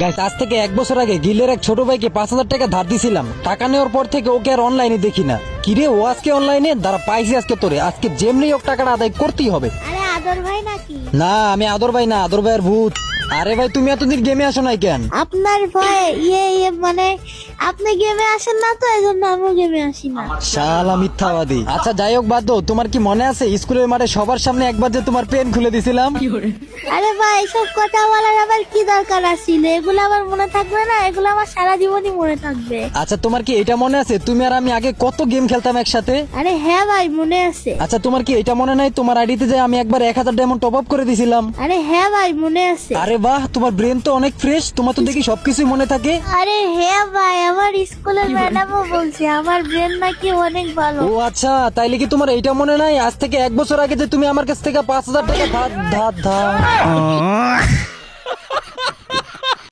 Guys, আজ থেকে 1 বছর আগে গিলের এক ছোট ভাইকে 5,000 টাকা ধার দিছিলাম। টাকা নেওয়ার পর থেকে ওকে আর অনলাইনে দেখি না। কিরে, ও আজকে অনলাইনে? দাঁড়া, পাইছি আজকে তোরে। আজকে যেমনি হোক টাকাটা আদায় করতেই হবে। আরে আদর ভাই নাকি? না, আমি আদর ভাই না, আদর ভাইয়ের ভূত। আরে ভাই, তুমি এতদিন গেমে আসো নাই কেন? আপনার ভয় মানে আপনি গেমে আসেন না, তো এজন্য আমিও গেমে আসি না। শালা মিথ্যাবাদী। আচ্ছা যাই হোক, বাদ দাও। তোমার কি মনে আছে স্কুলের মাঠে সবার সামনে একবার যে তোমার পেন খুলে দিছিলাম? আরে ভাই, এসব কথা বলার আবার কি দরকার আছিল? এগুলো আমার মনে থাকবে না? এগুলো আমার সারা জীবনই মনে থাকবে। আচ্ছা, তোমার কি এটা মনে আছে তুমি আর আমি আগে কত গেম খেলতাম একসাথে? আরে হ্যাঁ ভাই, মনে আছে। আচ্ছা, তোমার কি এটা মনে নাই তোমার আইডিতে যে আমি একবার 1000 ডায়মন্ড টপ আপ করে দিছিলাম? আরে হ্যাঁ ভাই, মনে আছে। আরে বাহ, তোমার ব্রেন তো অনেক ফ্রেশ। তোমার তো দেখি সবকিছু মনে থাকে। আরে হ্যাঁ ভাই, আমার স্কুলের ম্যাডামও বলছে আমার ব্রেন নাকি অনেক ভালো। ও আচ্ছা, তাইলে কি তোমার এইটা মনে নাই আজ থেকে 1 বছর আগে যে তুমি আমার কাছ থেকে 5,000 টাকা ধার ধার ধার